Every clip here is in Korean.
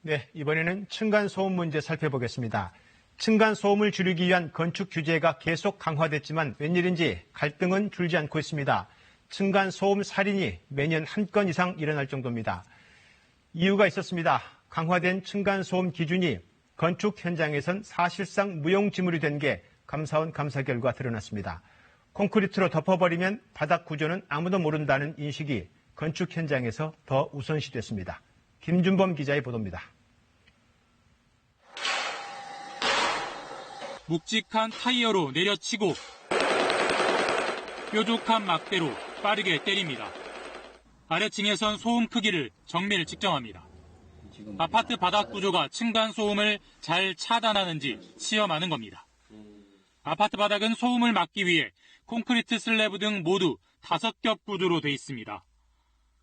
네, 이번에는 층간소음 문제 살펴보겠습니다. 층간소음을 줄이기 위한 건축 규제가 계속 강화됐지만 웬일인지 갈등은 줄지 않고 있습니다. 층간소음 살인이 매년 한 건 이상 일어날 정도입니다. 이유가 있었습니다. 강화된 층간소음 기준이 건축 현장에선 사실상 무용지물이 된 게 감사원 감사 결과 드러났습니다. 콘크리트로 덮어버리면 바닥 구조는 아무도 모른다는 인식이 건축 현장에서 더 우선시됐습니다. 김준범 기자의 보도입니다. 묵직한 타이어로 내려치고 뾰족한 막대로 빠르게 때립니다. 아래층에선 소음 크기를 정밀 측정합니다. 아파트 바닥 구조가 층간 소음을 잘 차단하는지 시험하는 겁니다. 아파트 바닥은 소음을 막기 위해 콘크리트 슬래브 등 모두 5겹 구조로 돼 있습니다.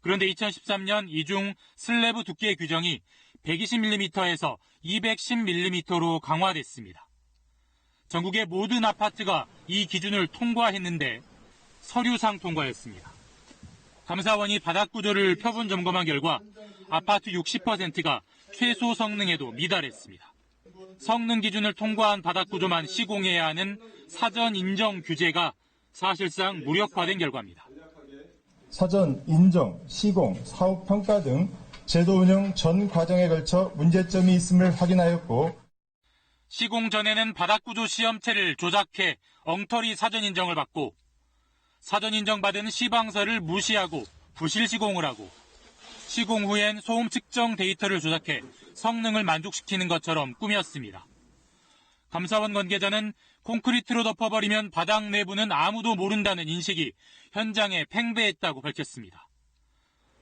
그런데 2013년 이 중 슬래브 두께 규정이 120mm에서 210mm로 강화됐습니다. 전국의 모든 아파트가 이 기준을 통과했는데 서류상 통과했습니다. 감사원이 바닥 구조를 표본 점검한 결과 아파트 60%가 최소 성능에도 미달했습니다. 성능 기준을 통과한 바닥 구조만 시공해야 하는 사전 인정 규제가 사실상 무력화된 결과입니다. 사전 인정, 시공, 사후 평가 등 제도 운영 전 과정에 걸쳐 문제점이 있음을 확인하였고 시공 전에는 바닥 구조 시험체를 조작해 엉터리 사전 인정을 받고 사전 인정받은 시방서를 무시하고 부실 시공을 하고 시공 후엔 소음 측정 데이터를 조작해 성능을 만족시키는 것처럼 꾸몄습니다. 감사원 관계자는 콘크리트로 덮어버리면 바닥 내부는 아무도 모른다는 인식이 현장에 팽배했다고 밝혔습니다.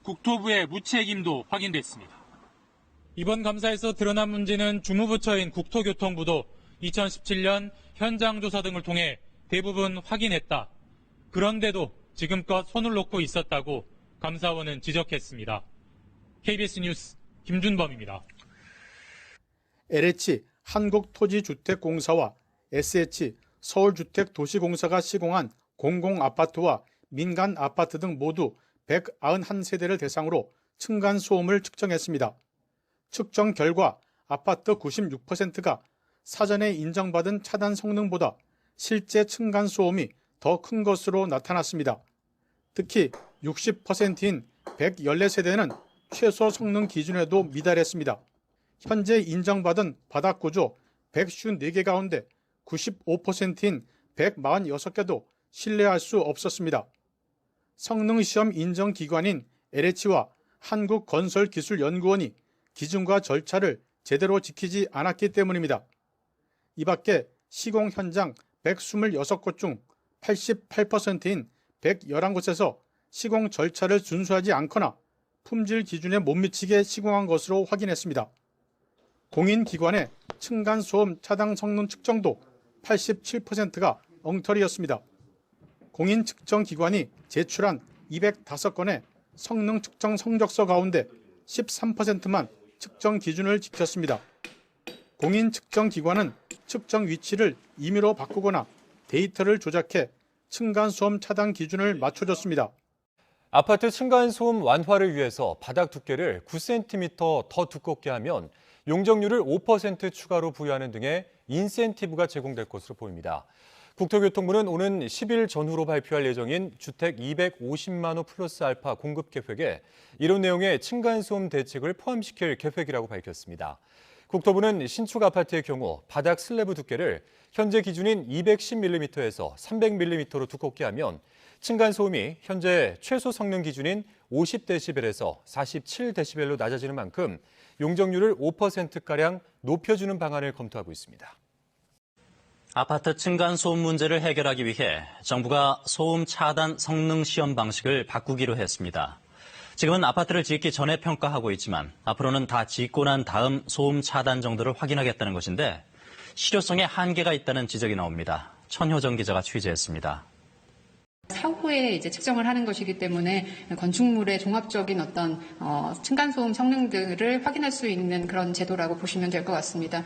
국토부의 무책임도 확인됐습니다. 이번 감사에서 드러난 문제는 주무부처인 국토교통부도 2017년 현장 조사 등을 통해 대부분 확인했다. 그런데도 지금껏 손을 놓고 있었다고 감사원은 지적했습니다. KBS 뉴스 김준범입니다. LH 한국토지주택공사와 SH 서울주택도시공사가 시공한 공공아파트와 민간아파트 등 모두 191세대를 대상으로 층간소음을 측정했습니다. 측정 결과 아파트 96%가 사전에 인정받은 차단 성능보다 실제 층간소음이 더 큰 것으로 나타났습니다. 특히 60%인 114세대는 최소 성능 기준에도 미달했습니다. 현재 인정받은 바닥 구조 154개 가운데 95%인 146개도 신뢰할 수 없었습니다. 성능시험 인정기관인 LH와 한국건설기술연구원이 기준과 절차를 제대로 지키지 않았기 때문입니다. 이 밖에 시공 현장 126곳 중 88%인 111곳에서 시공 절차를 준수하지 않거나 품질 기준에 못 미치게 시공한 것으로 확인했습니다. 공인기관의 층간소음 차단 성능 측정도 87%가 엉터리였습니다. 공인측정기관이 제출한 205건의 성능 측정 성적서 가운데 13%만 측정 기준을 지켰습니다. 공인측정기관은 측정 위치를 임의로 바꾸거나 데이터를 조작해 층간소음 차단 기준을 맞춰줬습니다. 아파트 층간소음 완화를 위해서 바닥 두께를 9cm 더 두껍게 하면 용적률을 5% 추가로 부여하는 등의 인센티브가 제공될 것으로 보입니다. 국토교통부는 오는 10일 전후로 발표할 예정인 주택 250만 호 플러스 알파 공급 계획에 이런 내용의 층간소음 대책을 포함시킬 계획이라고 밝혔습니다. 국토부는 신축 아파트의 경우 바닥 슬래브 두께를 현재 기준인 210mm에서 300mm로 두껍게 하면 층간소음이 현재 최소 성능 기준인 50dB에서 47dB로 낮아지는 만큼 용적률을 5%가량 높여주는 방안을 검토하고 있습니다. 아파트 층간소음 문제를 해결하기 위해 정부가 소음 차단 성능 시험 방식을 바꾸기로 했습니다. 지금은 아파트를 짓기 전에 평가하고 있지만 앞으로는 다 짓고 난 다음 소음 차단 정도를 확인하겠다는 것인데 실효성에 한계가 있다는 지적이 나옵니다. 천효정 기자가 취재했습니다. 사후에 이제 측정을 하는 것이기 때문에 건축물의 종합적인 어떤 층간소음 성능들을 확인할 수 있는 그런 제도라고 보시면 될 것 같습니다.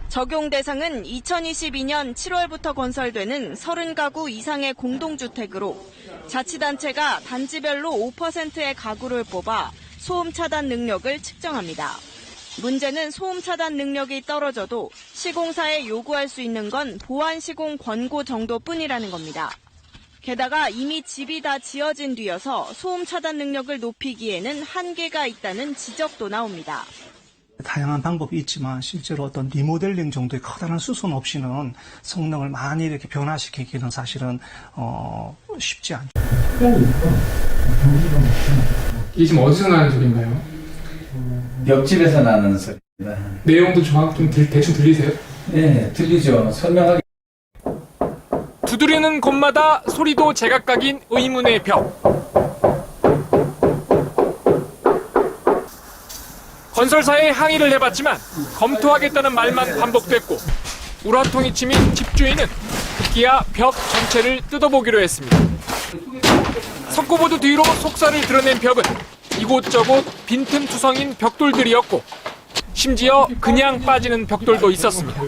적용 대상은 2022년 7월부터 건설되는 30가구 이상의 공동주택으로 자치단체가 단지별로 5%의 가구를 뽑아 소음 차단 능력을 측정합니다. 문제는 소음 차단 능력이 떨어져도 시공사에 요구할 수 있는 건 보안 시공 권고 정도뿐이라는 겁니다. 게다가 이미 집이 다 지어진 뒤여서 소음 차단 능력을 높이기에는 한계가 있다는 지적도 나옵니다. 다양한 방법이 있지만 실제로 어떤 리모델링 정도의 커다란 수선 없이는 성능을 많이 이렇게 변화시키기는 사실은 쉽지 않죠. 이게 지금 어디서 나는 소리인가요? 옆집에서 나는 소리입니다. 내용도 좀 대충 들리세요? 네, 들리죠. 설명하기. 두드리는 곳마다 소리도 제각각인 의문의 벽. 건설사에 항의를 해봤지만 검토하겠다는 말만 반복됐고 우라통이 치민 집주인은 급기야 벽 전체를 뜯어보기로 했습니다. 석고보드 뒤로 속살을 드러낸 벽은 이곳저곳 빈틈투성인 벽돌들이었고 심지어 그냥 빠지는 벽돌도 있었습니다.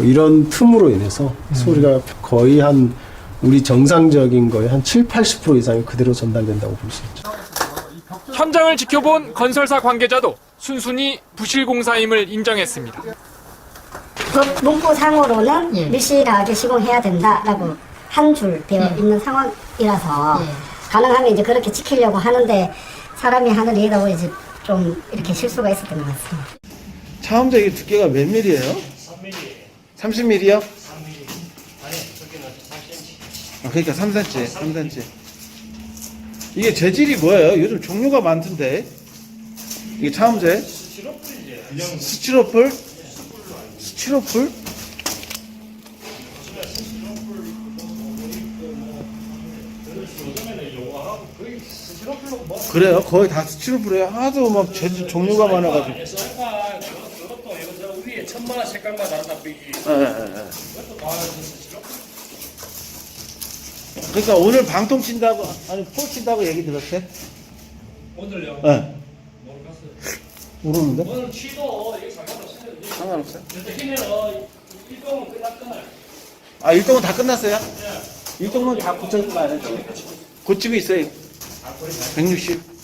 이런 틈으로 인해서 소리가 거의 한 우리 정상적인 거의 한 70-80% 이상이 그대로 전달된다고 볼 수 있죠. 현장을 지켜본 건설사 관계자도 순순히 부실공사임을 인정했습니다. 그 문구상으로는 밀실하게 시공해야 된다라고 한 줄 되어 있는 상황이라서 가능하면 이제 그렇게 지키려고 하는데 사람이 하는 일이다 보니 이제 좀 이렇게 실수가 있었던 것 같습니다. 차음제 두께가 몇 밀이에요? 30mm요? 30mm. 그러니까 3cm. 이게 재질이 뭐예요? 요즘 종류가 많던데. 이게 차음제? 스티로폴? 그래요? 거의 다 스티로폴이에요. 하도 막 재질 종류가 많아가지고. 이것도 위에 천마다 색깔만 다르다. 그러니까 오늘 방통 친다고 아니 폴 친다고 얘기 들었어요? 오늘요? 네. 모르겠어요. 모르는데? 오늘 취도 이게 상관없어요? 현재는 일동은 끝났잖아요. 아 일동은 다 끝났어요? 네. 일동은 다 고치고 가야지. 고치고 있어요. 160.